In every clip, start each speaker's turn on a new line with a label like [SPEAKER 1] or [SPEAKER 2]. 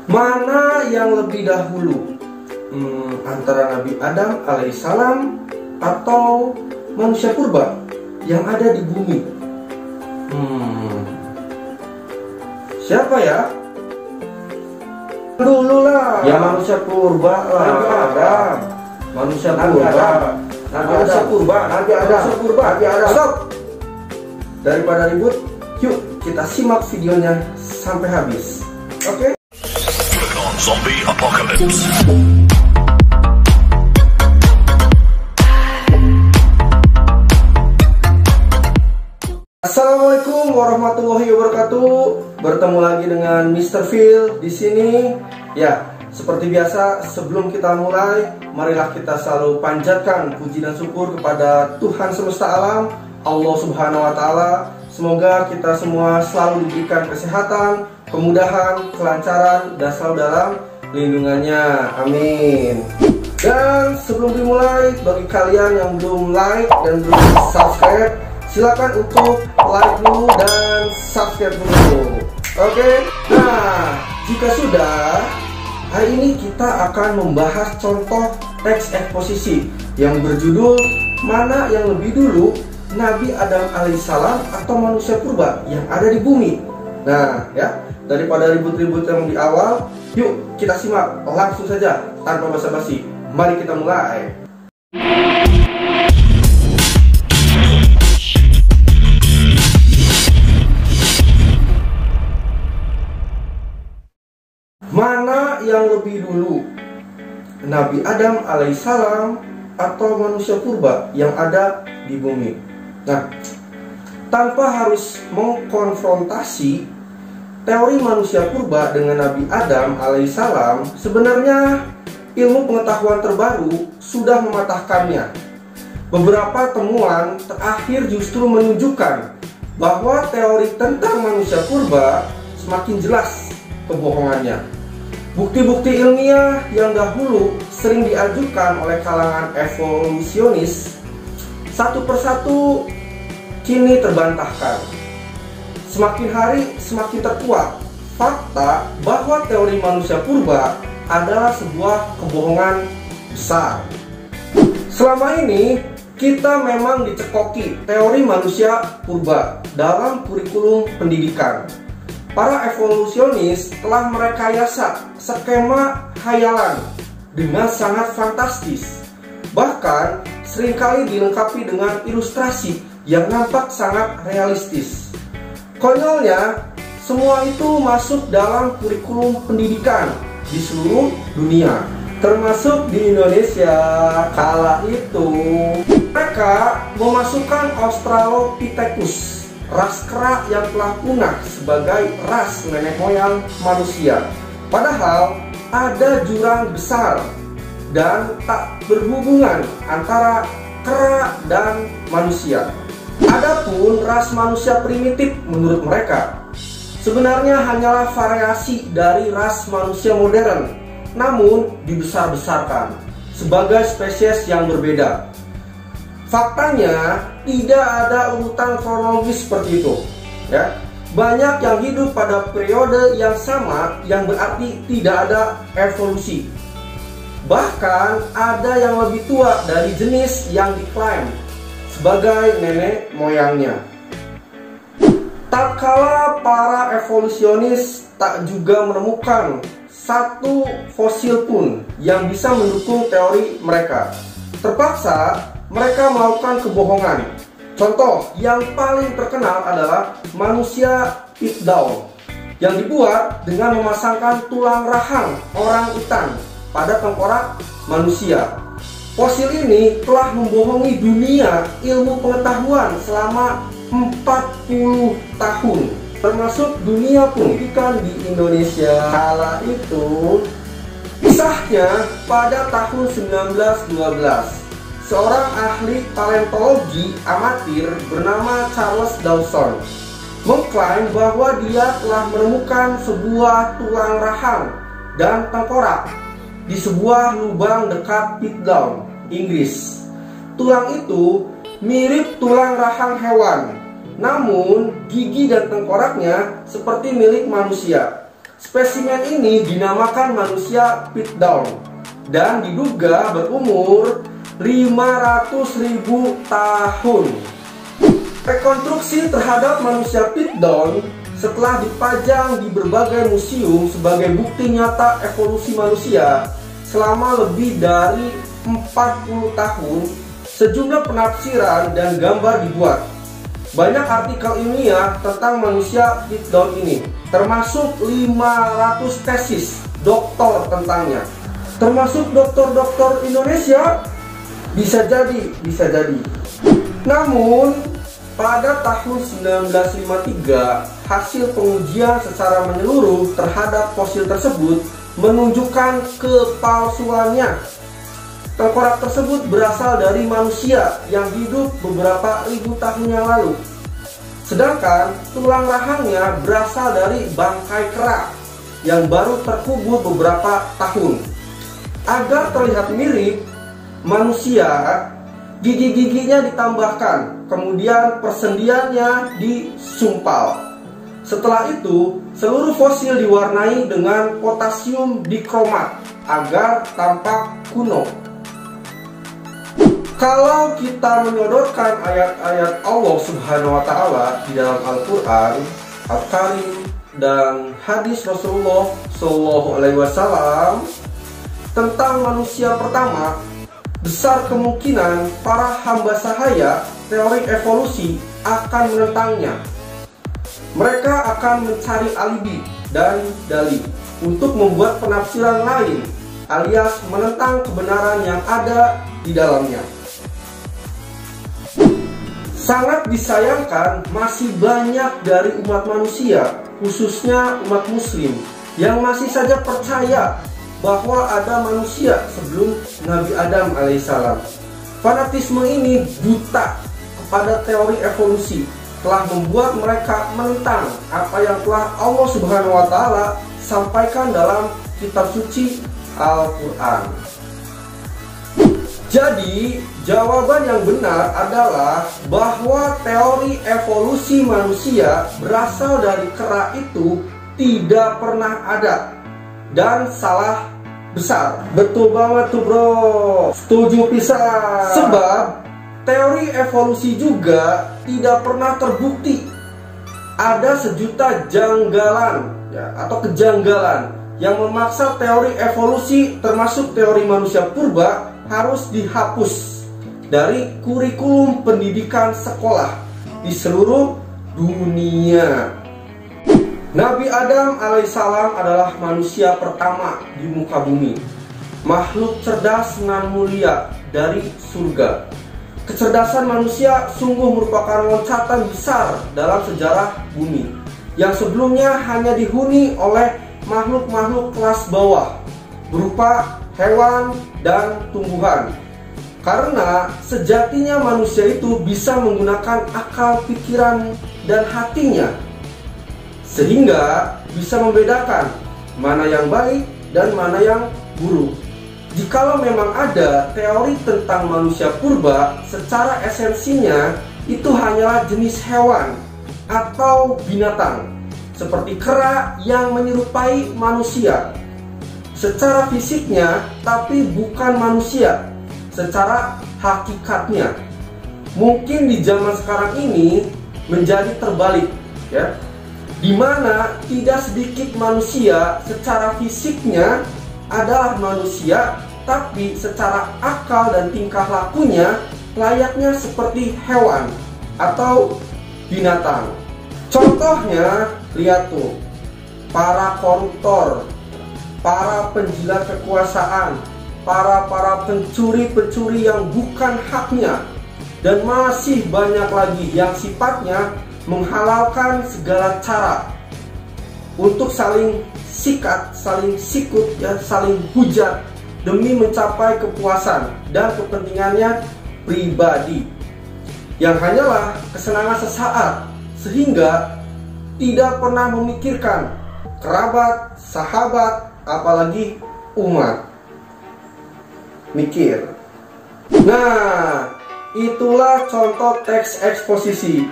[SPEAKER 1] Mana yang lebih dahulu? Antara Nabi Adam alaihissalam atau manusia purba yang ada di bumi? Siapa ya? Dulu lah. Ya manusia purba lah. Nabi Adam. Manusia purba. Manusia purba. Nabi Adam. Manusia purba. Nabi Adam. Stop. Daripada ribut, yuk kita simak videonya sampai habis. Oke?
[SPEAKER 2] Zombie Apocalypse.
[SPEAKER 1] Assalamualaikum warahmatullahi wabarakatuh. Bertemu lagi dengan Mr. Phil di sini. Ya, seperti biasa sebelum kita mulai, marilah kita selalu panjatkan puji dan syukur kepada Tuhan semesta alam, Allah Subhanahu wa taala. Semoga kita semua selalu diberikan kesehatan, kemudahan, kelancaran, dan selalu dalam lindungannya. Amin. Dan sebelum dimulai, bagi kalian yang belum like dan belum subscribe, silakan untuk like dulu dan subscribe dulu. Oke? Nah, jika sudah, hari ini kita akan membahas contoh teks eksposisi yang berjudul mana yang lebih dulu, Nabi Adam alaihissalam atau manusia purba yang ada di bumi. Nah, ya, daripada ribut-ribut yang di awal, yuk kita simak langsung saja tanpa basa-basi. Mari kita mulai. Mana yang lebih dulu, Nabi Adam alaihissalam atau manusia purba yang ada di bumi? Nah, tanpa harus mengkonfrontasi teori manusia purba dengan Nabi Adam alaihissalam, sebenarnya ilmu pengetahuan terbaru sudah mematahkannya. Beberapa temuan terakhir justru menunjukkan bahwa teori tentang manusia purba semakin jelas kebohongannya. Bukti-bukti ilmiah yang dahulu sering diajukan oleh kalangan evolusionis satu persatu kini terbantahkan. Semakin hari semakin terkuat fakta bahwa teori manusia purba adalah sebuah kebohongan besar. Selama ini kita memang dicekoki teori manusia purba dalam kurikulum pendidikan. Para evolusionis telah merekayasa skema khayalan dengan sangat fantastis. Bahkan seringkali dilengkapi dengan ilustrasi yang nampak sangat realistis. Konyolnya, semua itu masuk dalam kurikulum pendidikan di seluruh dunia, termasuk di Indonesia. Kala itu, mereka memasukkan Australopithecus, ras kera yang telah punah, sebagai ras nenek moyang manusia. Padahal ada jurang besar dan tak berhubungan antara kera dan manusia. Adapun ras manusia primitif menurut mereka sebenarnya hanyalah variasi dari ras manusia modern, namun dibesar-besarkan sebagai spesies yang berbeda. Faktanya tidak ada urutan kronologis seperti itu, ya. Banyak yang hidup pada periode yang sama, yang berarti tidak ada evolusi. Bahkan ada yang lebih tua dari jenis yang diklaim sebagai nenek moyangnya. Tak kala para evolusionis tak juga menemukan satu fosil pun yang bisa mendukung teori mereka. Terpaksa mereka melakukan kebohongan. Contoh yang paling terkenal adalah manusia Piltdown yang dibuat dengan memasangkan tulang rahang orang utan pada tengkorak manusia. Fosil ini telah membohongi dunia ilmu pengetahuan selama 40 tahun, termasuk dunia pendidikan di Indonesia. Kala itu, kisahnya pada tahun 1912, seorang ahli paleontologi amatir bernama Charles Dawson mengklaim bahwa dia telah menemukan sebuah tulang rahang dan tengkorak di sebuah lubang dekat Piltdown, Inggris. Tulang itu mirip tulang rahang hewan, namun gigi dan tengkoraknya seperti milik manusia. Spesimen ini dinamakan manusia Piltdown dan diduga berumur 500.000 tahun. Rekonstruksi terhadap manusia Piltdown setelah dipajang di berbagai museum sebagai bukti nyata evolusi manusia selama lebih dari 40 tahun, sejumlah penafsiran dan gambar dibuat. Banyak artikel ilmiah tentang manusia Piltdown ini, termasuk 500 tesis doktor tentangnya, termasuk dokter-dokter Indonesia. Bisa jadi. Namun pada tahun 1953, hasil pengujian secara menyeluruh terhadap fosil tersebut menunjukkan kepalsuannya. Tengkorak tersebut berasal dari manusia yang hidup beberapa ribu tahun yang lalu. Sedangkan tulang rahangnya berasal dari bangkai kera yang baru terkubur beberapa tahun. Agar terlihat mirip manusia, gigi-giginya ditambahkan, kemudian persendiannya disumpal. Setelah itu, seluruh fosil diwarnai dengan potasium dikromat agar tampak kuno. Kalau kita menyodorkan ayat-ayat Allah Subhanahu wa Ta'ala di dalam Al-Quran, Al-Karim, dan hadis Rasulullah Shallallahu Alaihi Wasallam tentang manusia pertama, besar kemungkinan para hamba sahaya teori evolusi akan menentangnya. Mereka akan mencari alibi dan dalil untuk membuat penafsiran lain, alias menentang kebenaran yang ada di dalamnya. Sangat disayangkan, masih banyak dari umat manusia, khususnya umat muslim, yang masih saja percaya bahwa ada manusia sebelum Nabi Adam alaihissalam. Fanatisme ini buta kepada teori evolusi telah membuat mereka menentang apa yang telah Allah Subhanahu wa Ta'ala sampaikan dalam kitab suci Al-Quran. Jadi, jawaban yang benar adalah bahwa teori evolusi manusia berasal dari kera itu tidak pernah ada dan salah besar. Betul banget tuh bro, setuju pisan. Sebab teori evolusi juga tidak pernah terbukti. Ada sejuta janggalan ya, atau kejanggalan yang memaksa teori evolusi termasuk teori manusia purba harus dihapus dari kurikulum pendidikan sekolah di seluruh dunia. Nabi Adam alaihissalam adalah manusia pertama di muka bumi, makhluk cerdas nan mulia dari surga. Kecerdasan manusia sungguh merupakan loncatan besar dalam sejarah bumi, yang sebelumnya hanya dihuni oleh makhluk-makhluk kelas bawah berupa hewan dan tumbuhan. Karena sejatinya manusia itu bisa menggunakan akal pikiran dan hatinya, sehingga bisa membedakan mana yang baik dan mana yang buruk. Jikalau memang ada teori tentang manusia purba, secara esensinya itu hanyalah jenis hewan atau binatang seperti kera yang menyerupai manusia secara fisiknya, tapi bukan manusia secara hakikatnya. Mungkin di zaman sekarang ini menjadi terbalik ya, dimana tidak sedikit manusia secara fisiknya adalah manusia, tapi secara akal dan tingkah lakunya layaknya seperti hewan atau binatang. Contohnya, lihat tuh, para koruptor, para penjilat kekuasaan, para pencuri-pencuri yang bukan haknya, dan masih banyak lagi yang sifatnya menghalalkan segala cara untuk saling sikat, saling sikut, ya, saling hujat demi mencapai kepuasan dan kepentingannya pribadi yang hanyalah kesenangan sesaat, sehingga tidak pernah memikirkan kerabat, sahabat, apalagi umat. Mikir. Nah, itulah contoh teks eksposisi.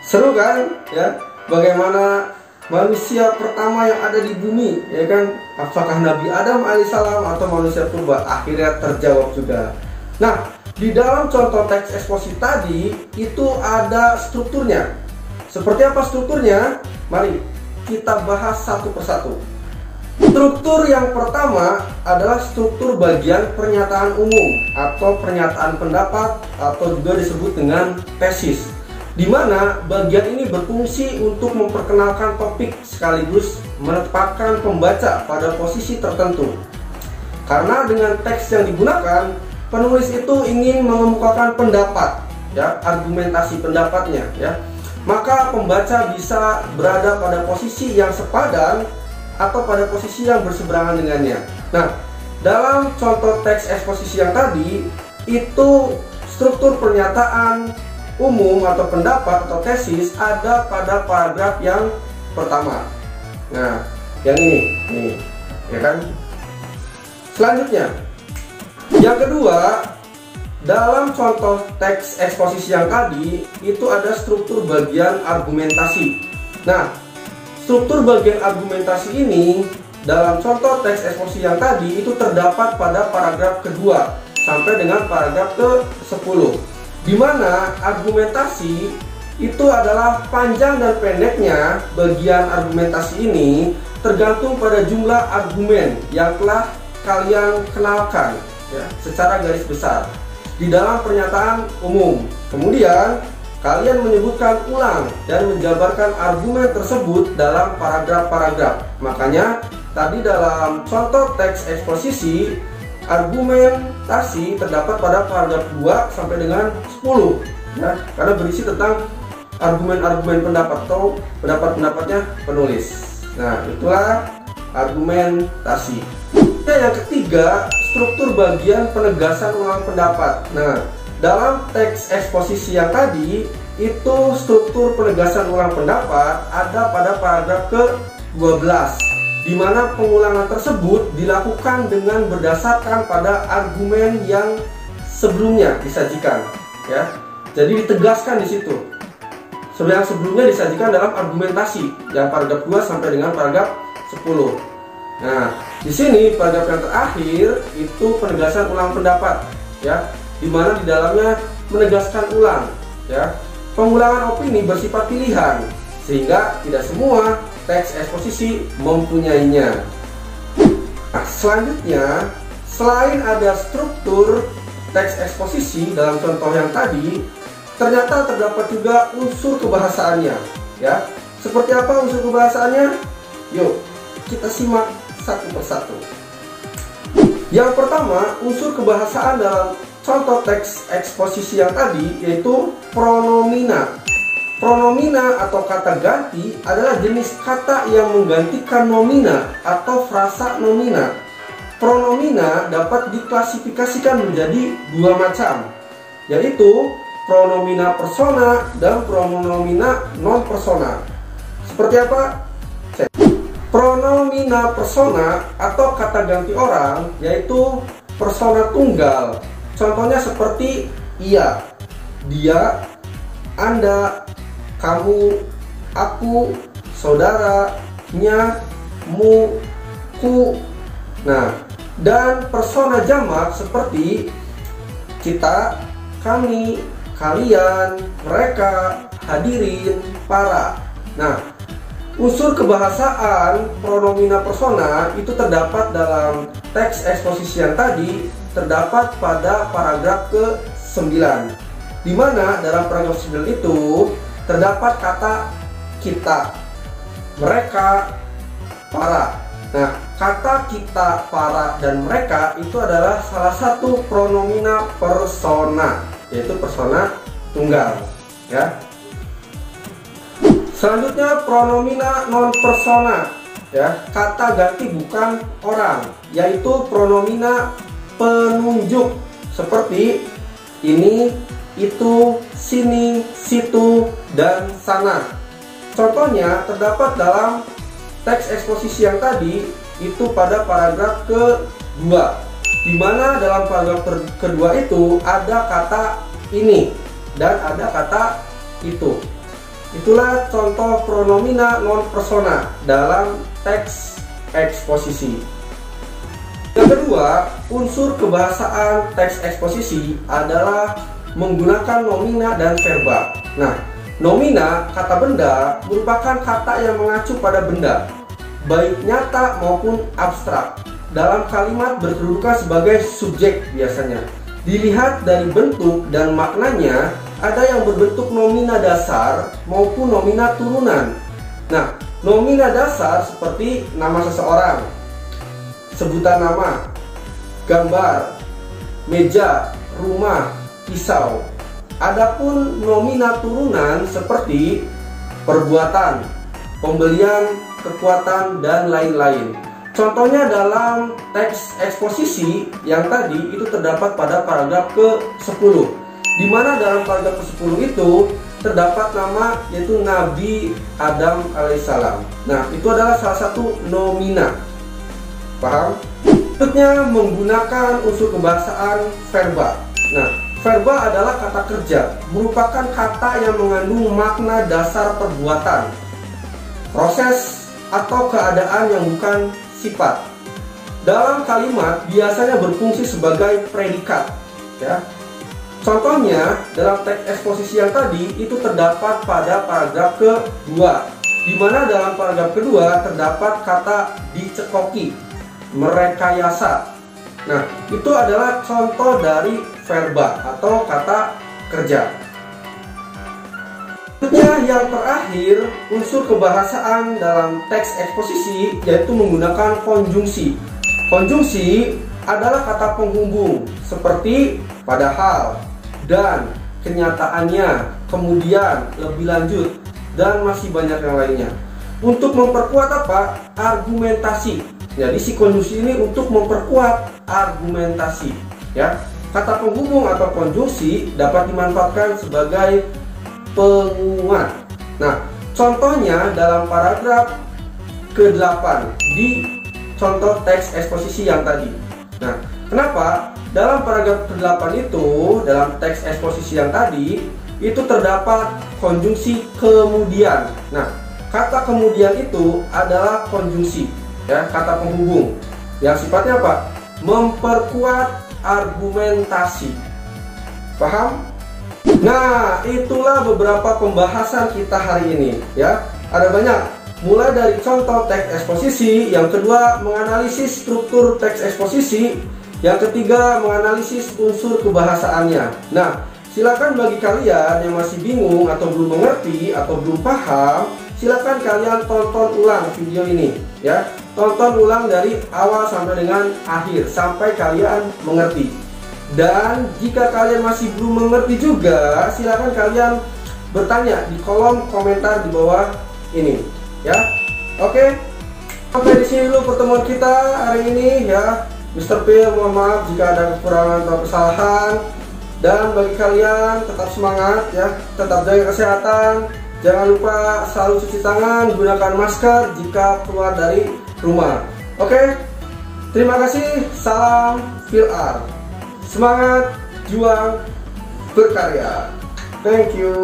[SPEAKER 1] Seru kan ya, bagaimana manusia pertama yang ada di bumi, ya kan? Apakah Nabi Adam alaihissalam atau manusia purba? Akhirnya terjawab juga. Nah, di dalam contoh teks eksposisi tadi itu ada strukturnya. Seperti apa strukturnya? Mari kita bahas satu persatu. Struktur yang pertama adalah struktur bagian pernyataan umum atau pernyataan pendapat atau juga disebut dengan tesis, di mana bagian ini berfungsi untuk memperkenalkan topik sekaligus menetapkan pembaca pada posisi tertentu. Karena dengan teks yang digunakan, penulis itu ingin mengemukakan pendapat, ya, argumentasi pendapatnya, ya. Maka pembaca bisa berada pada posisi yang sepadan atau pada posisi yang berseberangan dengannya. Nah, dalam contoh teks eksposisi yang tadi, itu struktur pernyataan umum atau pendapat atau tesis ada pada paragraf yang pertama. Nah, yang ini, ya kan? Selanjutnya, yang kedua, dalam contoh teks eksposisi yang tadi, itu ada struktur bagian argumentasi. Nah, struktur bagian argumentasi ini dalam contoh teks eksposisi yang tadi itu terdapat pada paragraf kedua sampai dengan paragraf ke-10, di mana argumentasi itu adalah panjang dan pendeknya bagian argumentasi ini tergantung pada jumlah argumen yang telah kalian kenalkan, ya, secara garis besar di dalam pernyataan umum. Kemudian kalian menyebutkan ulang dan menjabarkan argumen tersebut dalam paragraf-paragraf. Makanya tadi dalam contoh teks eksposisi, argumentasi terdapat pada paragraf 2 sampai dengan 10, ya, karena berisi tentang argumen-argumen pendapat atau pendapat-pendapatnya penulis. Nah, itulah argumentasi. Yang ketiga, struktur bagian penegasan ulang pendapat. Nah, dalam teks eksposisi yang tadi, itu struktur penegasan ulang pendapat ada pada paragraf ke-12, di mana pengulangan tersebut dilakukan dengan berdasarkan pada argumen yang sebelumnya disajikan, ya. Jadi ditegaskan di situ. Yang sebelumnya disajikan dalam argumentasi yang paragraf 2 sampai dengan paragraf 10. Nah, di sini paragraf yang terakhir itu penegasan ulang pendapat, ya, di mana di dalamnya menegaskan ulang, ya. Pengulangan opini bersifat pilihan sehingga tidak semua teks eksposisi mempunyainya. Nah, selanjutnya, selain ada struktur teks eksposisi dalam contoh yang tadi, ternyata terdapat juga unsur kebahasaannya, ya. Seperti apa unsur kebahasaannya? Yuk, kita simak satu persatu. Yang pertama, unsur kebahasaan dalam contoh teks eksposisi yang tadi yaitu pronomina. Pronomina atau kata ganti adalah jenis kata yang menggantikan nomina atau frasa nomina. Pronomina dapat diklasifikasikan menjadi dua macam, yaitu pronomina persona dan pronomina non persona. Seperti apa? Pronomina persona atau kata ganti orang yaitu persona tunggal. Contohnya seperti ia, dia, anda, kamu, aku, saudara, nya, mu, ku. Nah, dan persona jamak seperti kita, kami, kalian, mereka, hadirin, para. Nah, unsur kebahasaan pronomina persona itu terdapat dalam teks eksposisi yang tadi, terdapat pada paragraf ke-9, di mana dalam paragraf 9 itu terdapat kata kita, mereka, para. Nah, kata kita, para, dan mereka itu adalah salah satu pronomina persona, yaitu persona tunggal, ya. Selanjutnya pronomina non persona, ya, kata ganti bukan orang, yaitu pronomina penunjuk seperti ini, itu, sini, situ, dan sana. Contohnya terdapat dalam teks eksposisi yang tadi itu pada paragraf ke-2, di mana dalam paragraf kedua itu ada kata ini dan ada kata itu. itulah contoh pronomina non persona dalam teks eksposisi. Yang kedua, unsur kebahasaan teks eksposisi adalah menggunakan nomina dan verba. Nah, nomina, kata benda, merupakan kata yang mengacu pada benda, baik nyata maupun abstrak. Dalam kalimat berkedudukan sebagai subjek biasanya. Dilihat dari bentuk dan maknanya, ada yang berbentuk nomina dasar maupun nomina turunan. Nah, nomina dasar seperti nama seseorang, sebutan nama, gambar, meja, rumah, pisau. Adapun nomina turunan seperti perbuatan, pembelian, kekuatan, dan lain-lain. Contohnya dalam teks eksposisi yang tadi itu terdapat pada paragraf ke-10, di mana dalam paragraf ke-10 itu terdapat nama yaitu Nabi Adam alaihissalam. Nah, itu adalah salah satu nomina. Paham? Berikutnya menggunakan unsur kebahasaan verba. Nah, verba adalah kata kerja, merupakan kata yang mengandung makna dasar perbuatan, proses, atau keadaan yang bukan sifat. Dalam kalimat biasanya berfungsi sebagai predikat, ya. Contohnya dalam teks eksposisi yang tadi itu terdapat pada paragraf kedua, di mana dalam paragraf kedua terdapat kata dicekoki, merekayasa. Nah, itu adalah contoh dari verba atau kata kerja. Yang terakhir, unsur kebahasaan dalam teks eksposisi yaitu menggunakan konjungsi. Konjungsi adalah kata penghubung seperti padahal, dan, kenyataannya, kemudian, lebih lanjut, dan masih banyak yang lainnya. Untuk memperkuat apa? Argumentasi. Jadi si konjungsi ini untuk memperkuat argumentasi, ya. Kata penghubung atau konjungsi dapat dimanfaatkan sebagai penguat. Nah, contohnya dalam paragraf ke-8 di contoh teks eksposisi yang tadi. Nah, kenapa? Dalam paragraf ke-8 itu, dalam teks eksposisi yang tadi, itu terdapat konjungsi kemudian. Nah, kata kemudian itu adalah konjungsi, ya, kata penghubung. Yang sifatnya apa? Memperkuat argumentasi. Paham? Nah, itulah beberapa pembahasan kita hari ini, ya. Ada banyak, mulai dari contoh teks eksposisi, yang kedua menganalisis struktur teks eksposisi, yang ketiga menganalisis unsur kebahasaannya. Nah, silakan bagi kalian yang masih bingung atau belum mengerti atau belum paham, silakan kalian tonton ulang video ini, ya. Tonton ulang dari awal sampai dengan akhir sampai kalian mengerti. Dan jika kalian masih belum mengerti juga, silakan kalian bertanya di kolom komentar di bawah ini, ya. Oke, sampai di sini dulu pertemuan kita hari ini, ya. Mr. Phil, mohon maaf jika ada kekurangan atau kesalahan. Dan bagi kalian tetap semangat, ya, tetap jaga kesehatan. Jangan lupa selalu cuci tangan, gunakan masker jika keluar dari rumah. Oke, terima kasih. Salam Phil Art. Semangat, juang, berkarya. Thank you.